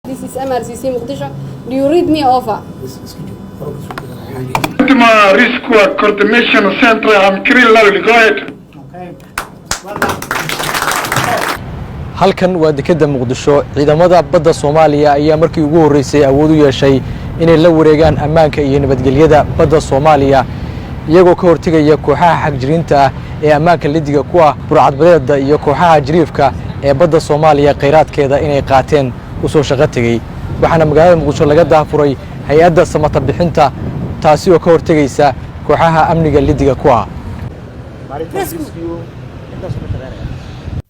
This is MRCC Mogadishu. Do you read me over? Risk Coordination Center. I'm Kirillal. Go ahead. Okay. Well done. halkan waa dekedda Muqdisho. Ciidamada badda Soomaaliya ayaa markii ugu horeysay awood u yeeshay inay la wareegaan ammaanka iyo nabadgelyada badda Soomaaliya iyagoo ka hortagaya kooxaha xagjiriinta ah ee ammaanka lidiga ku ah burcadbadeedda iyo kooxaha jiriifka ee badda Soomaaliya kheyraadkeeda inay qaateen u soo shaqo tagay. waxaana magaalada Muqdisho laga daafuray hay'adda samata bixinta taasi oo ka hortagaysa kooxaha amniga lidiga ku ah.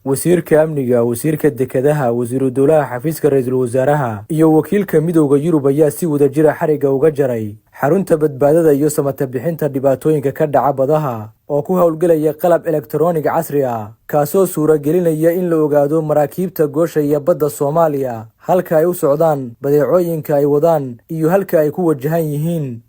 wasiirka amniga, wasiirka dekedaha, wasiiru dowlaha xafiiska ra'iisul wasaaraha iyo wakiilka midowga Yurub ayaa si wadajir ah xariga uga jaray xarunta badbaadada iyo samata bixinta dhibaatooyinka ka dhaca badaha oo ku hawlgelaya qalab elektaroonig casri ah kaasoo suuragelinaya in la ogaado maraakiibta gooshaya badda Soomaaliya halka ay u socdaan, badeecooyinka ay wadaan iyo halka ay ku wajahan yihiin.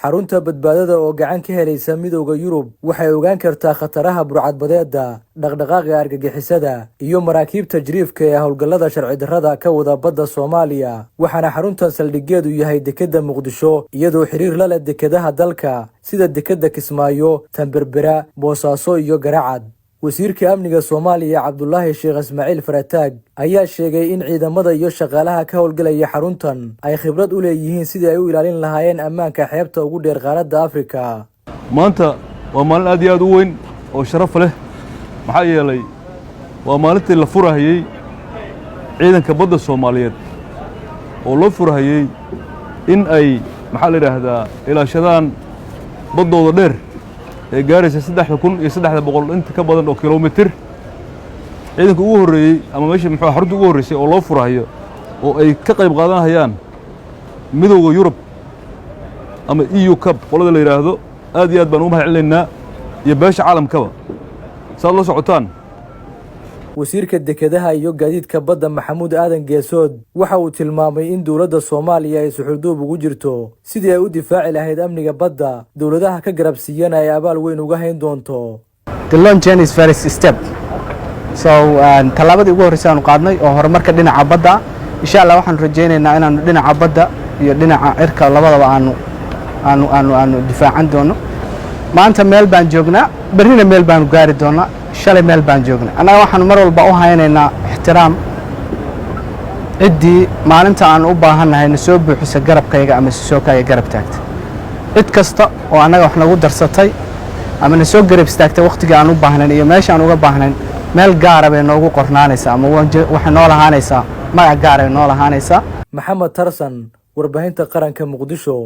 xarunta badbaadada oo gacan ka helaysa midowga Yurub waxay ogaan kartaa khataraha burcadbadeedda, dhaqdhaqaaqa argagixisada iyo maraakiibta jiriifka ee hawlgallada sharci darrada ka wada badda Soomaaliya. waxaana xaruntan saldhigeedu yahay dekedda Muqdisho iyadoo xiriir la leh dekedaha dalka sida dekedda Kismaayo, Tanberbera, Boosaaso iyo Garacad. wasiirka amniga Soomaaliya Cabdullaahi Sheekh Ismaaciil Farataag ayaa sheegay in ciidamada iyo shaqaalaha ka hawlgalaya xaruntan ay khibrad u leeyihiin sidii ay u ilaalin lahaayeen ammaanka xeebta ugu dheer qaaradda Afrika. maanta waa maalin aad iyo aad u weyn oo sharaf leh maxaa yeelay waa maalintii la furahayay ciidanka badda Soomaaliyeed oo loo furahayay in ay maxaa la yiraahdaa ilaashadaan baddooda dheer ee gaaraysa 3,300 inta ka badan oo kiiloomitir. ciidanka ugu horeeyay ama meesha xarunta ugu horeysay oo loo furahayo oo ay ka qayb qaadanayaan midowga Yurub ama EU Cup qolada la yiraahdo aad iyo aad baan u mahadcelinaynaa iyo beesha caalamkaba saad la socotaan. wasiirka dekedaha iyo gaadiidka badda Maxamuud Aadan Geesood waxa uu tilmaamay in dawladda Soomaaliya ay suxulduub ugu jirto sidii ay u difaaci lahayd amniga badda dawladaha ka garab siiyana ay abaal weyn uga hayn doonto. The launch is first step. So talaabadii ugu horeysay aanu qaadnay oo horumarka dhinaca badda insha Allah waxaan rajaynaynaa inaanu dhinaca badda iyo dhinaca cirka labadaba aanu difaacan doono. maanta meel baan joognaa, berrina meel baan gaari doonaa, shalay meel baan joognaa. anaga waxaan mar walba u haynaynaa ixtiraam ciddii maalinta aan u baahannahay na soo buuxisa garabkayga ama soo kaaga garab taagta. cid kasta oo anaga wax nagu darsatay ama na soo garab istaagtay waqtiga aan u baahnayn iyo meesha aan uga baahnayn meel gaar ah bay noogu qornaanaysaa ama waxay noo lahaanaysaa magac gaar ah noo lahaanaysaa. Maxamed Tarsan, warbaahinta qaranka Muqdisho.